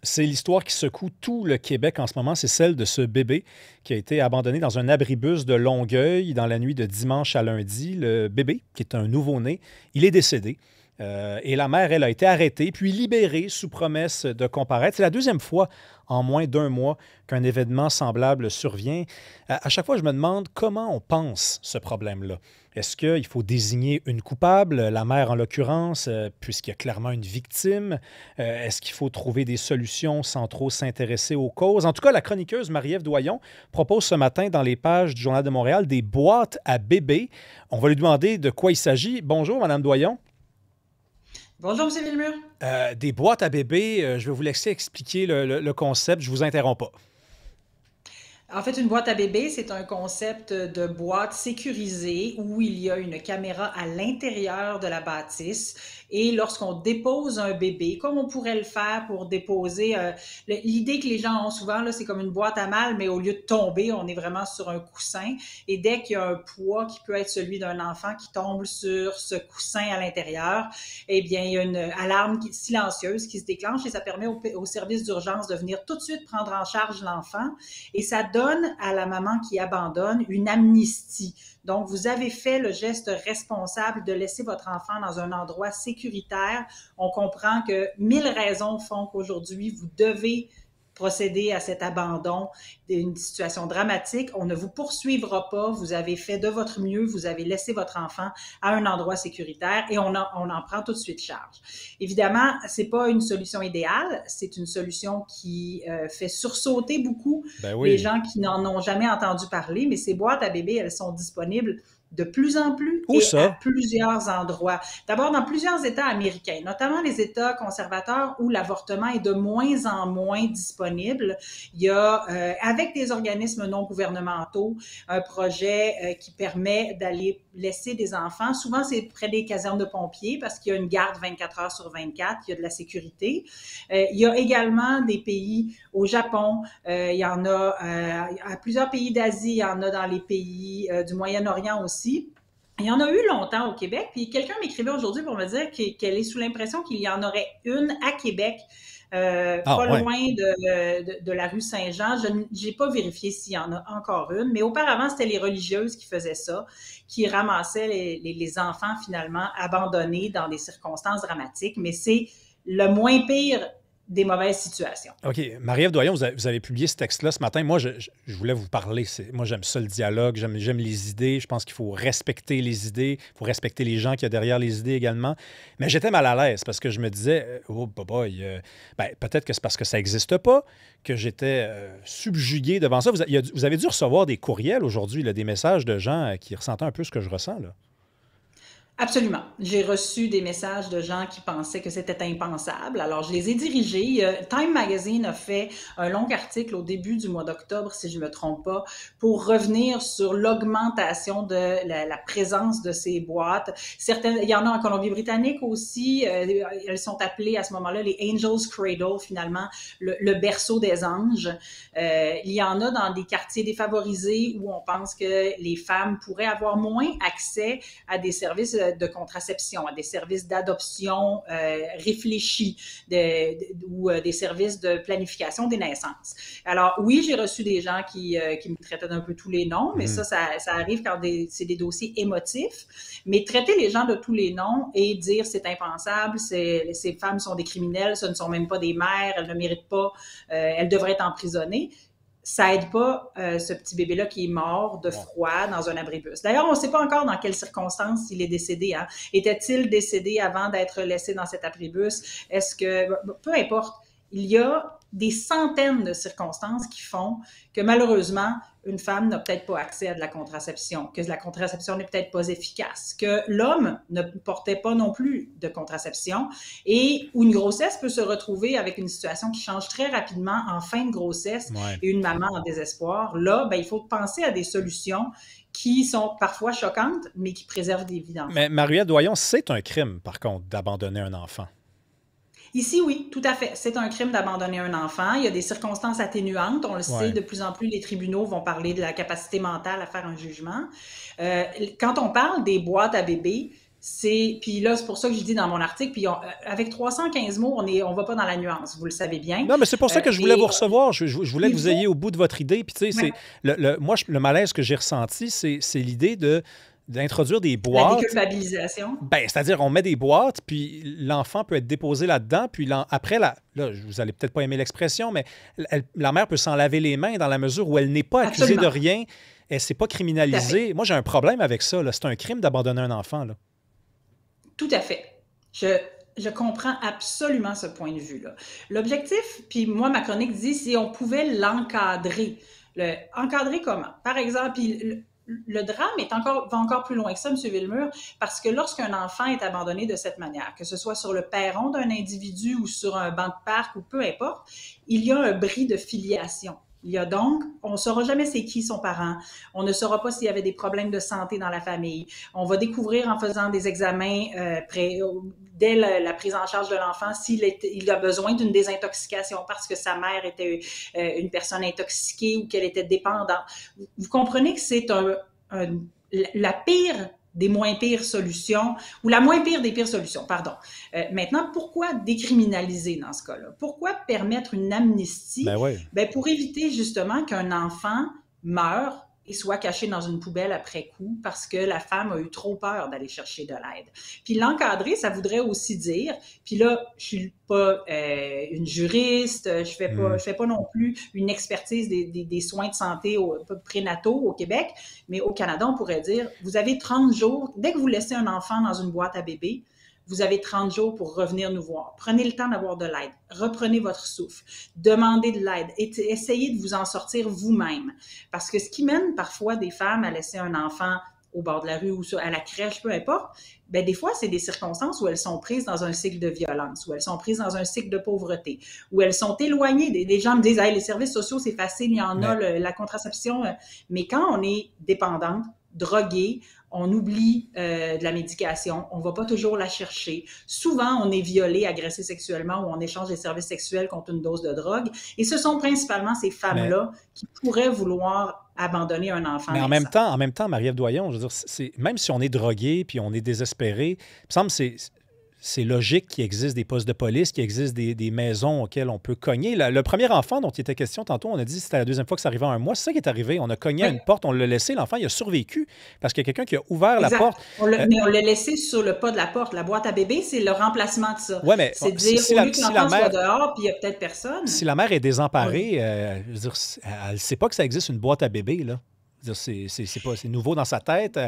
C'est l'histoire qui secoue tout le Québec en ce moment. C'est celle de ce bébé qui a été abandonné dans un abribus de Longueuil dans la nuit de dimanche à lundi. Le bébé, qui est un nouveau-né, il est décédé. Et la mère, elle, a été arrêtée, puis libérée sous promesse de comparaître. C'est la deuxième fois en moins d'un mois qu'un événement semblable survient. À chaque fois, je me demande comment on pense ce problème-là. Est-ce qu'il faut désigner une coupable, la mère en l'occurrence, puisqu'il y a clairement une victime? Est-ce qu'il faut trouver des solutions sans trop s'intéresser aux causes? En tout cas, la chroniqueuse Marie-Ève Doyon propose ce matin dans les pages du Journal de Montréal des boîtes à bébés. On va lui demander de quoi il s'agit. Bonjour, Madame Doyon. Bonjour, M. Villemur. Des boîtes à bébés, je vais vous laisser expliquer le concept. Je vous interromps pas. En fait, une boîte à bébé, c'est un concept de boîte sécurisée où il y a une caméra à l'intérieur de la bâtisse. Et lorsqu'on dépose un bébé, comme on pourrait le faire pour déposer... l'idée que les gens ont souvent, là, c'est comme une boîte à mal, mais au lieu de tomber, on est vraiment sur un coussin. Et dès qu'il y a un poids qui peut être celui d'un enfant qui tombe sur ce coussin à l'intérieur, eh bien, il y a une alarme silencieuse qui se déclenche et ça permet au service d'urgence de venir tout de suite prendre en charge l'enfant. Et ça donne à la maman qui abandonne une amnistie. Donc, vous avez fait le geste responsable de laisser votre enfant dans un endroit sécuritaire. On comprend que 1000 raisons font qu'aujourd'hui, vous devez procéder à cet abandon d'une situation dramatique. On ne vous poursuivra pas. Vous avez fait de votre mieux. Vous avez laissé votre enfant à un endroit sécuritaire et on en prend tout de suite charge. Évidemment, c'est pas une solution idéale. C'est une solution qui fait sursauter beaucoup Ben les oui. gens qui n'en ont jamais entendu parler. Mais ces boîtes à bébés, elles sont disponibles de plus en plus Où et à ça? plusieurs endroits. D'abord, dans plusieurs États américains, notamment les États conservateurs où l'avortement est de moins en moins disponible. Il y a, avec des organismes non gouvernementaux, un projet qui permet d'aller laisser des enfants. Souvent, c'est près des casernes de pompiers parce qu'il y a une garde 24 heures sur 24, il y a de la sécurité. Il y a également des pays au Japon, il y en a à plusieurs pays d'Asie, il y en a dans les pays du Moyen-Orient aussi. Il y en a eu longtemps au Québec, puis quelqu'un m'écrivait aujourd'hui pour me dire qu'elle est sous l'impression qu'il y en aurait une à Québec, Ah pas ouais. loin de la rue Saint-Jean. Je n'ai pas vérifié s'il y en a encore une, mais auparavant, c'était les religieuses qui faisaient ça, qui ramassaient les enfants finalement abandonnés dans des circonstances dramatiques, mais c'est le moins pire des mauvaises situations. OK. Marie-Ève Doyon, vous avez publié ce texte-là ce matin. Moi, je voulais vous parler. Moi, j'aime ça, le dialogue. J'aime les idées. Je pense qu'il faut respecter les idées. Il faut respecter les gens qu'il y a derrière les idées également. Mais j'étais mal à l'aise parce que je me disais, oh, boy, ben, peut-être que c'est parce que ça n'existe pas que j'étais subjugué devant ça. Vous avez dû recevoir des courriels aujourd'hui, là, des messages de gens qui ressentaient un peu ce que je ressens, là. Absolument. J'ai reçu des messages de gens qui pensaient que c'était impensable. Alors, je les ai dirigés. Time Magazine a fait un long article au début du mois d'octobre, si je ne me trompe pas, pour revenir sur l'augmentation de la présence de ces boîtes. Certaines, il y en a en Colombie-Britannique aussi. Elles sont appelées à ce moment-là les Angels Cradle, finalement, le berceau des anges. Il y en a dans des quartiers défavorisés où on pense que les femmes pourraient avoir moins accès à des services de contraception, à des services d'adoption réfléchis ou des services de planification des naissances. Alors oui, j'ai reçu des gens qui me traitaient d'un peu tous les noms, mais Mhm. ça arrive quand c'est des dossiers émotifs. Mais traiter les gens de tous les noms et dire c'est impensable, ces femmes sont des criminels, ce ne sont même pas des mères, elles ne méritent pas, elles devraient être emprisonnées, ça aide pas ce petit bébé-là qui est mort de Ouais. froid dans un abribus. D'ailleurs, on ne sait pas encore dans quelles circonstances il est décédé. Hein. Était-il décédé avant d'être laissé dans cet abribus? Est-ce que... Peu importe. Il y a des centaines de circonstances qui font que malheureusement, une femme n'a peut-être pas accès à de la contraception, que la contraception n'est peut-être pas efficace, que l'homme ne portait pas non plus de contraception et où une grossesse peut se retrouver avec une situation qui change très rapidement en fin de grossesse Ouais. et une maman en désespoir. Là, ben, il faut penser à des solutions qui sont parfois choquantes, mais qui préservent des vies d'enfants. Mais Marie-Ève Doyon, c'est un crime, par contre, d'abandonner un enfant. Ici, oui, tout à fait. C'est un crime d'abandonner un enfant. Il y a des circonstances atténuantes. On le sait, Ouais. de plus en plus, les tribunaux vont parler de la capacité mentale à faire un jugement. Quand on parle des boîtes à bébés, Puis là, c'est pour ça que je dis dans mon article, puis avec 315 mots, on va pas dans la nuance, vous le savez bien. Non, mais c'est pour ça que je voulais vous recevoir. Je voulais que vous ayez au bout de votre idée. Puis, tu sais, Ouais, moi, le malaise que j'ai ressenti, c'est l'idée d'introduire des la boîtes. déculpabilisation. Ben, c'est-à-dire, on met des boîtes, puis l'enfant peut être déposé là-dedans, puis après, là, vous allez peut-être pas aimer l'expression, mais la mère peut s'en laver les mains dans la mesure où elle n'est pas accusée de Absolument. rien, elle ne s'est pas Tout à fait. criminalisée. Moi, j'ai un problème avec ça, là. C'est un crime d'abandonner un enfant, là. Tout à fait. Je comprends absolument ce point de vue-là. L'objectif, puis moi, ma chronique dit, si on pouvait l'encadrer. Encadrer comment? Par exemple, le drame va encore plus loin que ça, M. Villemur, parce que lorsqu'un enfant est abandonné de cette manière, que ce soit sur le perron d'un individu ou sur un banc de parc ou peu importe, il y a un bris de filiation. Il y a donc, on ne saura jamais c'est qui son parent, on ne saura pas s'il y avait des problèmes de santé dans la famille. On va découvrir en faisant des examens dès la prise en charge de l'enfant s'il a besoin d'une désintoxication parce que sa mère était une personne intoxiquée ou qu'elle était dépendante. Vous comprenez que c'est la pire des moins pires solutions, ou la moins pire des pires solutions, pardon. Maintenant, pourquoi décriminaliser dans ce cas-là? Pourquoi permettre une amnistie? Ben oui. Ben, pour éviter justement qu'un enfant meure et soit caché dans une poubelle après coup parce que la femme a eu trop peur d'aller chercher de l'aide. Puis l'encadrer, ça voudrait aussi dire, puis là, je suis pas une juriste, je fais pas non plus une expertise des soins de santé prénataux au Québec, mais au Canada, on pourrait dire, vous avez 30 jours, dès que vous laissez un enfant dans une boîte à bébé, vous avez 30 jours pour revenir nous voir. Prenez le temps d'avoir de l'aide. Reprenez votre souffle. Demandez de l'aide. Essayez de vous en sortir vous-même. Parce que ce qui mène parfois des femmes à laisser un enfant au bord de la rue ou à la crèche, peu importe, ben des fois, c'est des circonstances où elles sont prises dans un cycle de violence, où elles sont prises dans un cycle de pauvreté, où elles sont éloignées. Des gens me disent, hey, les services sociaux, c'est facile, il y en a, la contraception. Mais quand on est dépendante, droguée, on oublie de la médication, on ne va pas toujours la chercher. Souvent, on est violé, agressé sexuellement ou on échange des services sexuels contre une dose de drogue. Et ce sont principalement ces femmes-là qui pourraient vouloir abandonner un enfant. Mais en même temps, Marie-Ève Doyon, je veux dire, même si on est drogué puis on est désespéré, il me semble que c'est logique qu'il existe des postes de police, qu'il existe des maisons auxquelles on peut cogner. Le premier enfant dont il était question tantôt, on a dit que c'était la deuxième fois que ça arrivait en un mois. C'est ça qui est arrivé. On a cogné à une porte, on l'a laissé. L'enfant, il a survécu parce qu'il y a quelqu'un qui a ouvert la porte. Mais on l'a laissé sur le pas de la porte. La boîte à bébé, c'est le remplacement de ça. Ouais, mais c'est dire, au lieu que l'enfant soit dehors, puis il n'y a peut-être personne. Si la mère est désemparée, je veux dire, elle ne sait pas que ça existe une boîte à bébé, là. C'est nouveau dans sa tête.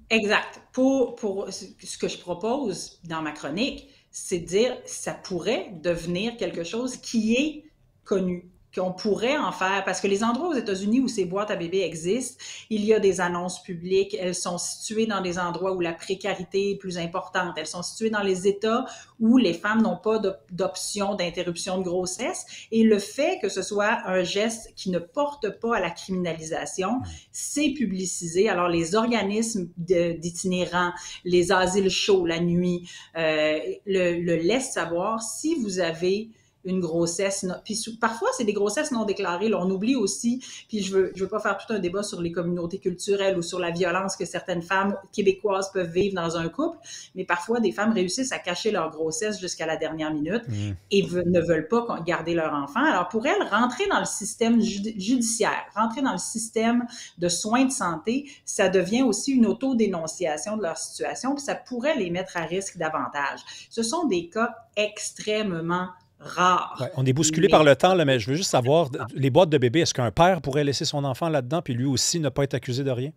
Exact. Pour ce que je propose dans ma chronique, c'est de dire ça pourrait devenir quelque chose qui est connu, qu'on pourrait en faire, parce que les endroits aux États-Unis où ces boîtes à bébés existent, il y a des annonces publiques, elles sont situées dans des endroits où la précarité est plus importante, elles sont situées dans les États où les femmes n'ont pas d'option d'interruption de grossesse, et le fait que ce soit un geste qui ne porte pas à la criminalisation, c'est publicisé. Alors les organismes d'itinérants, les asiles chauds la nuit, le laissent savoir si vous avez une grossesse. Puis parfois, c'est des grossesses non déclarées. Là, on oublie aussi, puis je veux pas faire tout un débat sur les communautés culturelles ou sur la violence que certaines femmes québécoises peuvent vivre dans un couple, mais parfois, des femmes réussissent à cacher leur grossesse jusqu'à la dernière minute et ne veulent pas garder leur enfant. Alors, pour elles, rentrer dans le système judiciaire, rentrer dans le système de soins de santé, ça devient aussi une autodénonciation de leur situation, puis ça pourrait les mettre à risque davantage. Ce sont des cas extrêmement rare. Ouais, on est bousculé par le temps, là, mais je veux juste savoir, les boîtes de bébé, est-ce qu'un père pourrait laisser son enfant là-dedans puis lui aussi ne pas être accusé de rien?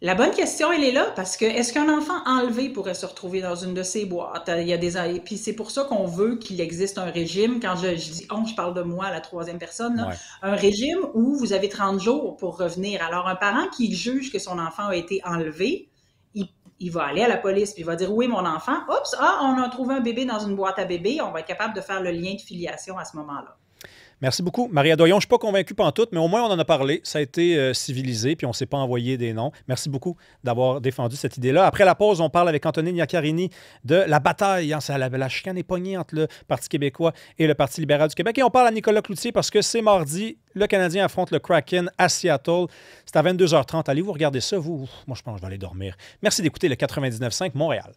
La bonne question, elle est là, parce que est-ce qu'un enfant enlevé pourrait se retrouver dans une de ces boîtes? Il y a puis c'est pour ça qu'on veut qu'il existe un régime. Quand je dis on, je parle de moi à la troisième personne, là. Un régime où vous avez 30 jours pour revenir. Alors, un parent qui juge que son enfant a été enlevé, il va aller à la police, puis il va dire, oui, mon enfant, oups, on a trouvé un bébé dans une boîte à bébé, on va être capable de faire le lien de filiation à ce moment-là. Merci beaucoup. Maria Doyon, je ne suis pas convaincu pantoute, mais au moins on en a parlé. Ça a été civilisé, puis on ne s'est pas envoyé des noms. Merci beaucoup d'avoir défendu cette idée-là. Après la pause, on parle avec Antonine Iaccarini de la bataille. Hein, la chicane est pognée entre le Parti québécois et le Parti libéral du Québec. Et on parle à Nicolas Cloutier parce que c'est mardi. Le Canadien affronte le Kraken à Seattle. C'est à 22h30. Allez-vous regarder ça, vous? Moi, je pense que je vais aller dormir. Merci d'écouter le 99.5 Montréal.